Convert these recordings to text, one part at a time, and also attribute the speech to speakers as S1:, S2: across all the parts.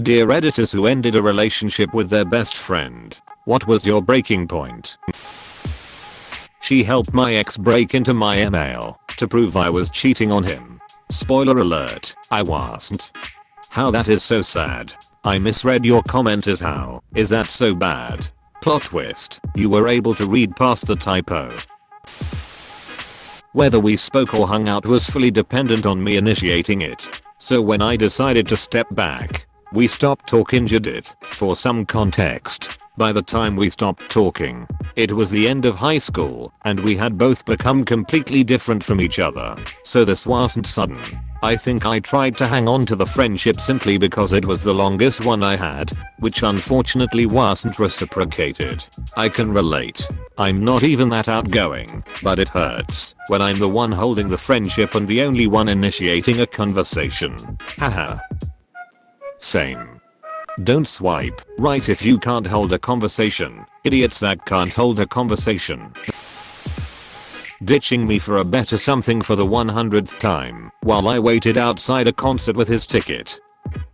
S1: Dear editors who ended a relationship with their best friend, what was your breaking point? She helped my ex break into my email to prove I was cheating on him. Spoiler alert, I wasn't. How that is so sad. I misread your comment as how is that so bad? Plot twist, you were able to read past the typo. Whether we spoke or hung out was fully dependent on me initiating it. So when I decided to step back, we stopped talking. For some context, by the time we stopped talking, it was the end of high school and we had both become completely different from each other. So this wasn't sudden. I think I tried to hang on to the friendship simply because it was the longest one I had, which unfortunately wasn't reciprocated. I can relate. I'm not even that outgoing, but it hurts when I'm the one holding the friendship and the only one initiating a conversation. Haha. Same. Don't swipe right if you can't hold a conversation. Idiots that can't hold a conversation. Ditching me for a better something for the 100th time while I waited outside a concert with his ticket.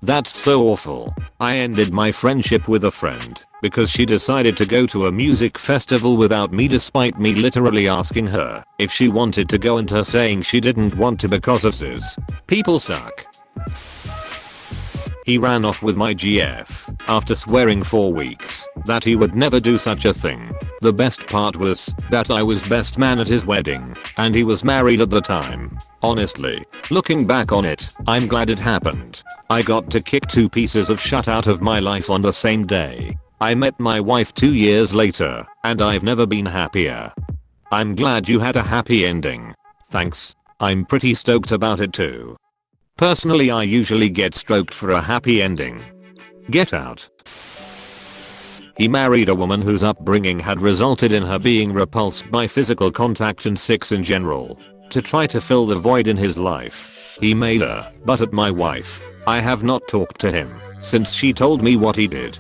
S1: That's so awful. I ended my friendship with a friend because she decided to go to a music festival without me despite me literally asking her if she wanted to go and her saying she didn't want to because of this. People suck. He ran off with my GF after swearing for weeks that he would never do such a thing. The best part was that I was best man at his wedding and he was married at the time. Honestly, looking back on it, I'm glad it happened. I got to kick 2 pieces of shit out of my life on the same day. I met my wife 2 years later and I've never been happier. I'm glad you had a happy ending. Thanks. I'm pretty stoked about it too. Personally, I usually get stroked for a happy ending. Get out. He married a woman whose upbringing had resulted in her being repulsed by physical contact and sex in general. To try to fill the void in his life, he made her butt at my wife. I have not talked to him since she told me what he did.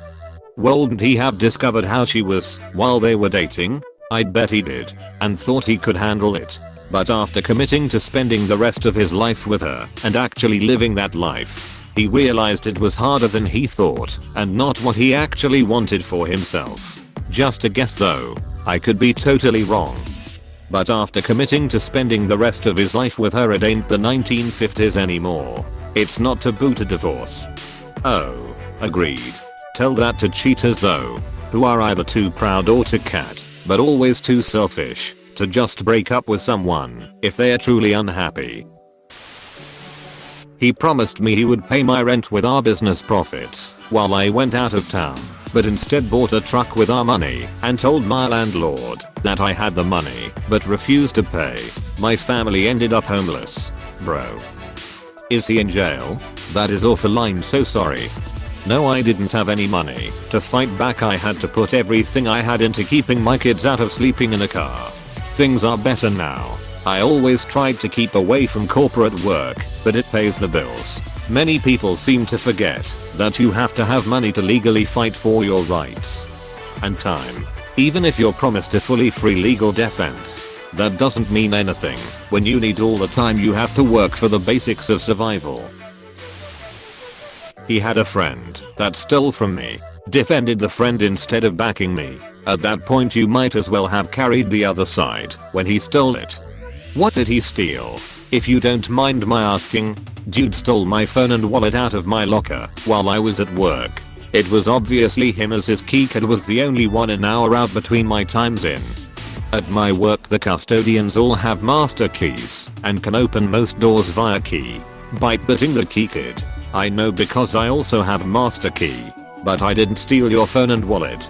S1: Wouldn't he have discovered how she was while they were dating? I'd bet he did, and thought he could handle it. But after committing to spending the rest of his life with her and actually living that life, he realized it was harder than he thought and not what he actually wanted for himself. Just a guess though, I could be totally wrong. But after committing to spending the rest of his life with her, it ain't the 1950s anymore. It's not taboo to divorce. Oh, agreed. Tell that to cheaters though, who are either too proud or too cat, but always too selfish to just break up with someone if they are truly unhappy. He promised me he would pay my rent with our business profits while I went out of town, but instead bought a truck with our money and told my landlord that I had the money but refused to pay. My family ended up homeless. Bro. Is he in jail? That is awful. I'm so sorry. No, I didn't have any money to fight back. I had to put everything I had into keeping my kids out of sleeping in a car. Things are better now. I always tried to keep away from corporate work, but it pays the bills. Many people seem to forget that you have to have money to legally fight for your rights. And time. Even if you're promised a fully free legal defense, that doesn't mean anything when you need all the time you have to work for the basics of survival. He had a friend that stole from me. Defended the friend instead of backing me. At that point you might as well have carried the other side when he stole it. What did he steal? If you don't mind my asking, dude stole my phone and wallet out of my locker while I was at work. It was obviously him as his key card was the only one an hour out between my times in. At my work the custodians all have master keys and can open most doors via key. Bypassing the key card. I know because I also have master key. But I didn't steal your phone and wallet.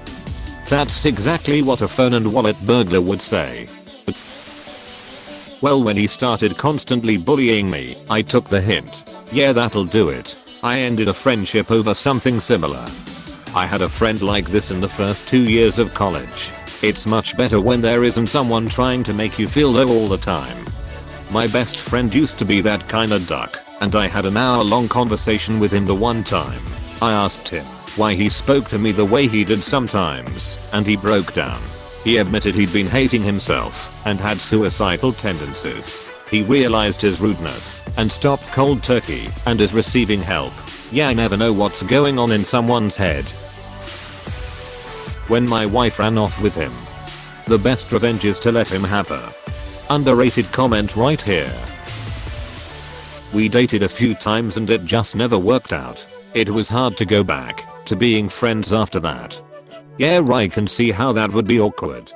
S1: That's exactly what a phone and wallet burglar would say. Well, when he started constantly bullying me, I took the hint. Yeah, that'll do it. I ended a friendship over something similar. I had a friend like this in the first 2 years of college. It's much better when there isn't someone trying to make you feel low all the time. My best friend used to be that kinda duck, and I had an hour-long conversation with him the one time. I asked him why he spoke to me the way he did sometimes, and he broke down. He admitted he'd been hating himself and had suicidal tendencies. He realized his rudeness and stopped cold turkey and is receiving help. Yeah, I never know what's going on in someone's head. When my wife ran off with him. The best revenge is to let him have her. Underrated comment right here. We dated a few times and it just never worked out. It was hard to go back to being friends after that. Yeah, I can see how that would be awkward.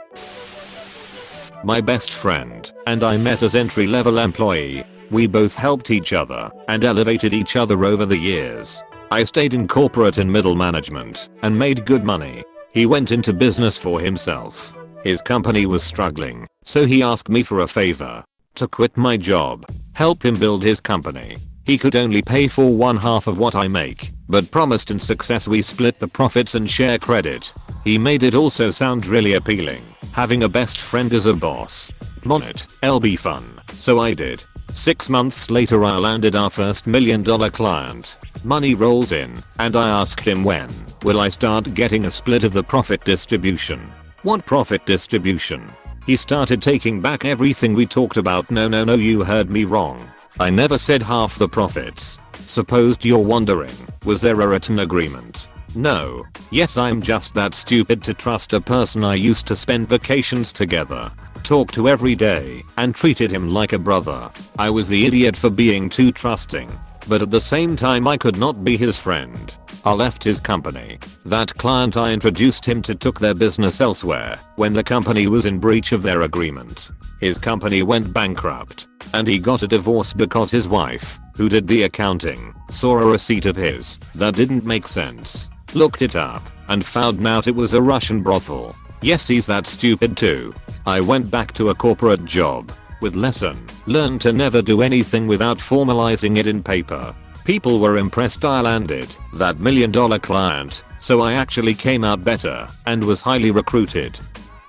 S1: My best friend and I met as entry-level employee. We both helped each other and elevated each other over the years. I stayed in corporate and middle management and made good money. He went into business for himself. His company was struggling, so he asked me for a favor. To quit my job, help him build his company. He could only pay for 1/2 of what I make, but promised in success we split the profits and share credit. He made it also sound really appealing. Having a best friend as a boss. Monet, it'll be fun. So I did. 6 months later I landed our first $1 million client. Money rolls in, and I asked him when will I start getting a split of the profit distribution. What profit distribution? He started taking back everything we talked about. No, you heard me wrong. I never said half the profits. Supposed you're wondering, was there a written agreement? No. Yes, I'm just that stupid to trust a person I used to spend vacations together, talk to every day, and treated him like a brother. I was the idiot for being too trusting, but at the same time I could not be his friend. I left his company. That client I introduced him to took their business elsewhere when the company was in breach of their agreement. His company went bankrupt, and he got a divorce because his wife, who did the accounting, saw a receipt of his that didn't make sense. Looked it up and found out it was a Russian brothel. Yes, he's that stupid too. I went back to a corporate job with lesson learned to never do anything without formalizing it in paper. People were impressed I landed that $1 million client, so I actually came out better and was highly recruited.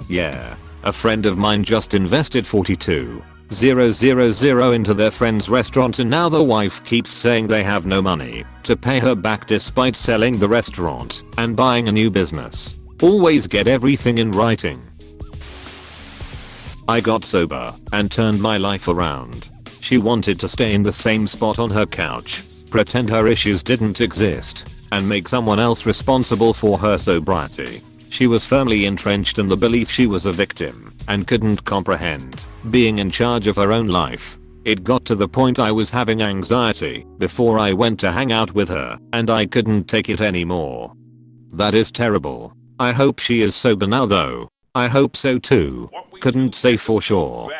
S1: Yeah, a friend of mine just invested $42,000 into their friend's restaurant and now the wife keeps saying they have no money to pay her back despite selling the restaurant and buying a new business. Always get everything in writing. I got sober and turned my life around. She wanted to stay in the same spot on her couch, pretend her issues didn't exist, and make someone else responsible for her sobriety. She was firmly entrenched in the belief she was a victim and couldn't comprehend being in charge of her own life. It got to the point I was having anxiety before I went to hang out with her, and I couldn't take it anymore. That is terrible. I hope she is sober now though. I hope so too. Couldn't say for sure.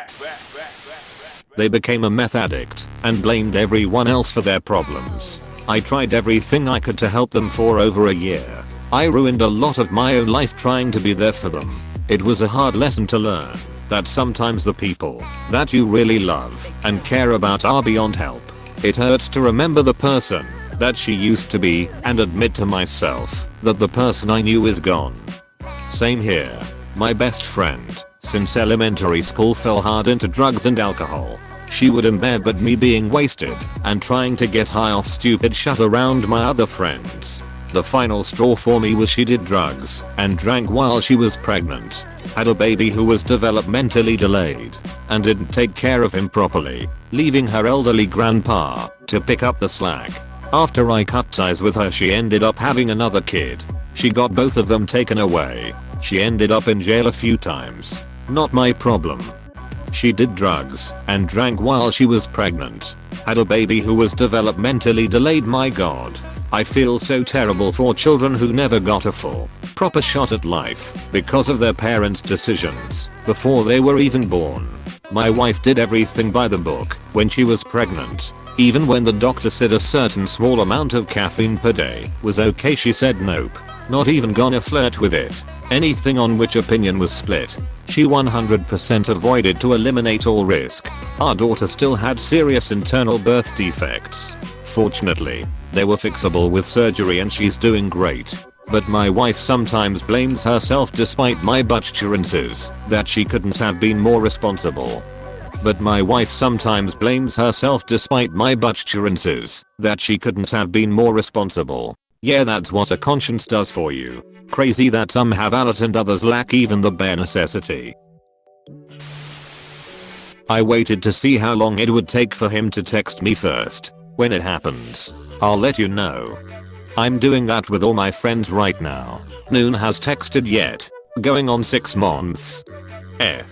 S1: They became a meth addict and blamed everyone else for their problems. I tried everything I could to help them for over a year. I ruined a lot of my own life trying to be there for them. It was a hard lesson to learn that sometimes the people that you really love and care about are beyond help. It hurts to remember the person that she used to be and admit to myself that the person I knew is gone. Same here. My best friend since elementary school fell hard into drugs and alcohol. She would embed me being wasted and trying to get high off stupid shit around my other friends. The final straw for me was she did drugs and drank while she was pregnant, had a baby who was developmentally delayed, and didn't take care of him properly, leaving her elderly grandpa to pick up the slack. After I cut ties with her, she ended up having another kid. She got both of them taken away. She ended up in jail a few times. Not my problem. She did drugs and drank while she was pregnant, had a baby who was developmentally delayed. My god. I feel so terrible for children who never got a full, proper shot at life because of their parents' decisions before they were even born. My wife did everything by the book when she was pregnant. Even when the doctor said a certain small amount of caffeine per day was okay, she said nope. Not even gonna flirt with it. Anything on which opinion was split, she 100% avoided to eliminate all risk. Our daughter still had serious internal birth defects. Fortunately, they were fixable with surgery and she's doing great. But my wife sometimes blames herself despite my assurances that she couldn't have been more responsible. But my wife sometimes blames herself despite my assurances that she couldn't have been more responsible. Yeah, that's what a conscience does for you. Crazy that some have it and others lack even the bare necessity. I waited to see how long it would take for him to text me first. When it happens, I'll let you know. I'm doing that with all my friends right now. Noon has texted yet. Going on 6 months. F.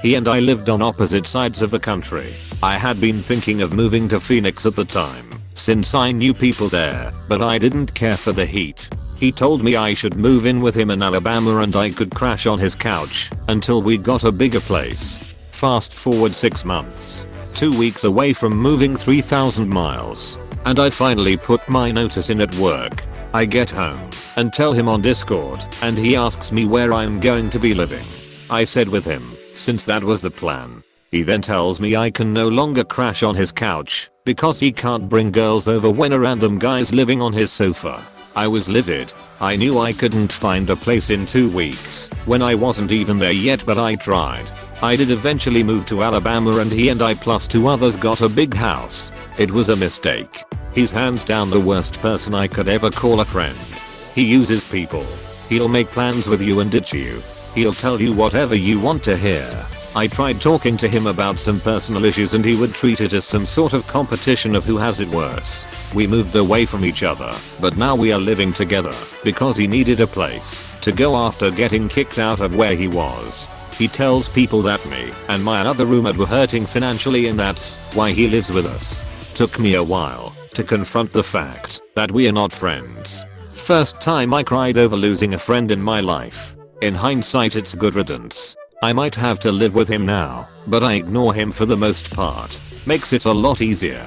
S1: He and I lived on opposite sides of the country. I had been thinking of moving to Phoenix at the time, since I knew people there, but I didn't care for the heat. He told me I should move in with him in Alabama and I could crash on his couch until we got a bigger place. Fast forward 6 months. 2 weeks away from moving 3,000 miles. And I finally put my notice in at work. I get home and tell him on Discord, and he asks me where I'm going to be living. I said with him, since that was the plan. He then tells me I can no longer crash on his couch because he can't bring girls over when a random guy's living on his sofa. I was livid. I knew I couldn't find a place in 2 weeks when I wasn't even there yet, but I tried. I did eventually move to Alabama and he and I plus 2 others got a big house. It was a mistake. He's hands down the worst person I could ever call a friend. He uses people. He'll make plans with you and ditch you. He'll tell you whatever you want to hear. I tried talking to him about some personal issues and he would treat it as some sort of competition of who has it worse. We moved away from each other, but now we are living together because he needed a place to go after getting kicked out of where he was. He tells people that me and my other roommate were hurting financially and that's why he lives with us. Took me a while to confront the fact that we are not friends. First time I cried over losing a friend in my life. In hindsight it's good riddance. I might have to live with him now, but I ignore him for the most part. Makes it a lot easier.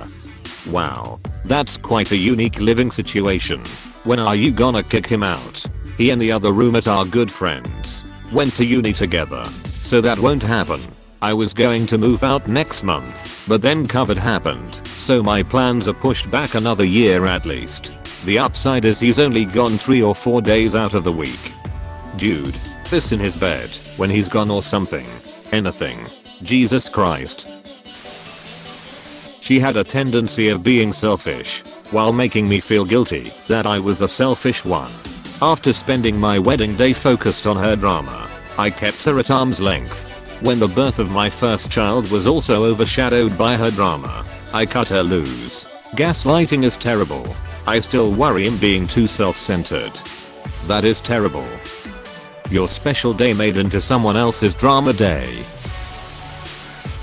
S1: Wow, that's quite a unique living situation. When are you gonna kick him out? He and the other roommate are good friends. Went to uni together. So that won't happen. I was going to move out next month, but then COVID happened, so my plans are pushed back another year at least. The upside is he's only gone 3 or 4 days out of the week. Dude, piss in his bed when he's gone or something. Anything. Jesus Christ. She had a tendency of being selfish, while making me feel guilty that I was the selfish one. After spending my wedding day focused on her drama, I kept her at arm's length. When the birth of my first child was also overshadowed by her drama, I cut her loose. Gaslighting is terrible. I still worry I'm being too self-centered. That is terrible. Your special day made into someone else's drama day.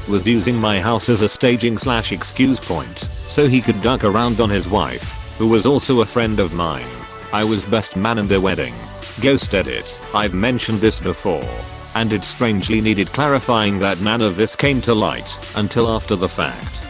S1: Was using my house as a staging/excuse point so he could duck around on his wife, who was also a friend of mine. I was best man in their wedding. Ghost edit. I've mentioned this before. And it strangely needed clarifying that none of this came to light until after the fact.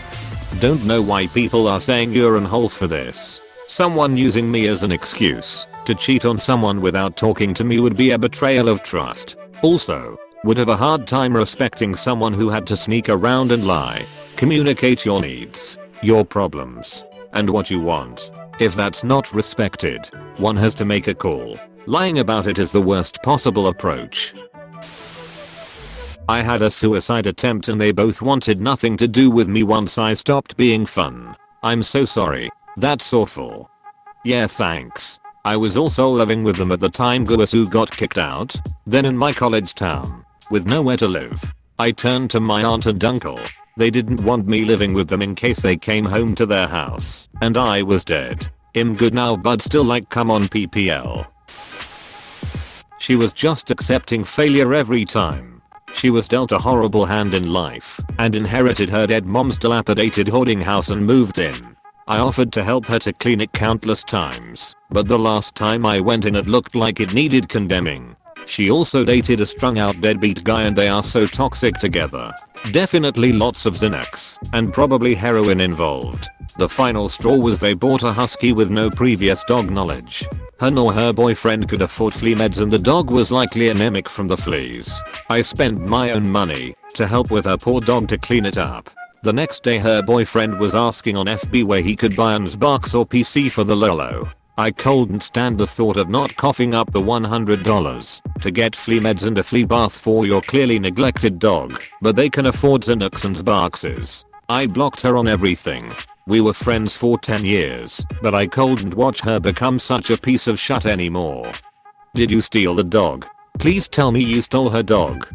S1: Don't know why people are saying you're an hole for this. Someone using me as an excuse to cheat on someone without talking to me would be a betrayal of trust. Also, would have a hard time respecting someone who had to sneak around and lie. Communicate your needs, your problems, and what you want. If that's not respected, one has to make a call. Lying about it is the worst possible approach. I had a suicide attempt and they both wanted nothing to do with me once I stopped being fun. I'm so sorry. That's awful. Yeah, thanks. I was also living with them at the time Guasu got kicked out. Then in my college town, with nowhere to live, I turned to my aunt and uncle. They didn't want me living with them in case they came home to their house. And I was dead. I'm good now but still like come on PPL. She was just accepting failure every time. She was dealt a horrible hand in life and inherited her dead mom's dilapidated hoarding house and moved in. I offered to help her to clean it countless times, but the last time I went in it looked like it needed condemning. She also dated a strung out deadbeat guy and they are so toxic together. Definitely lots of Xanax and probably heroin involved. The final straw was they bought a husky with no previous dog knowledge. Her nor her boyfriend could afford flea meds and the dog was likely anemic from the fleas. I spent my own money to help with her poor dog to clean it up. The next day her boyfriend was asking on FB where he could buy an Xbox or PC for the Lolo. I couldn't stand the thought of not coughing up the $100 to get flea meds and a flea bath for your clearly neglected dog, but they can afford Xanax and Xboxes. I blocked her on everything. We were friends for 10 years, but I couldn't watch her become such a piece of shit anymore. Did you steal the dog? Please tell me you stole her dog.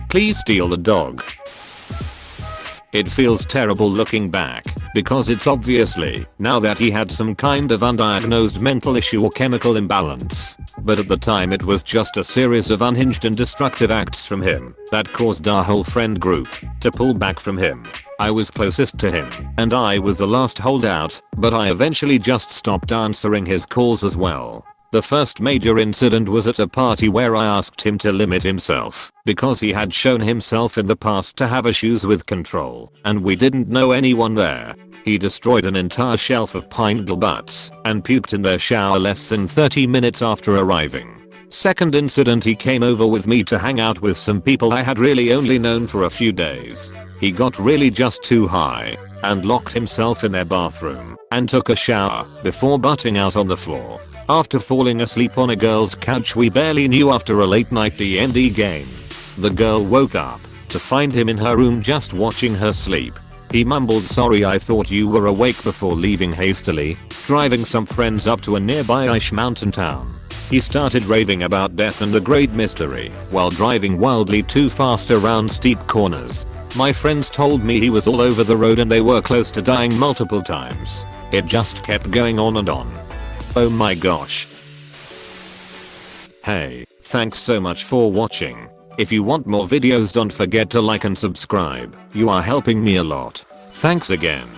S1: Please steal the dog. It feels terrible looking back, because it's obviously now that he had some kind of undiagnosed mental issue or chemical imbalance. But at the time it was just a series of unhinged and destructive acts from him that caused our whole friend group to pull back from him. I was closest to him, and I was the last holdout, but I eventually just stopped answering his calls as well. The first major incident was at a party where I asked him to limit himself because he had shown himself in the past to have issues with control, and we didn't know anyone there. He destroyed an entire shelf of pineapple butts and puked in their shower less than 30 minutes after arriving. Second incident, he came over with me to hang out with some people I had really only known for a few days. He got really just too high and locked himself in their bathroom and took a shower before butting out on the floor. After falling asleep on a girl's couch we barely knew after a late night D&D game. The girl woke up to find him in her room just watching her sleep. He mumbled, "Sorry, I thought you were awake," before leaving hastily, driving some friends up to a nearby ice mountain town. He started raving about death and the great mystery while driving wildly too fast around steep corners. My friends told me he was all over the road and they were close to dying multiple times. It just kept going on and on. Oh my gosh. Hey, thanks so much for watching. If you want more videos, don't forget to like and subscribe. You are helping me a lot. Thanks again.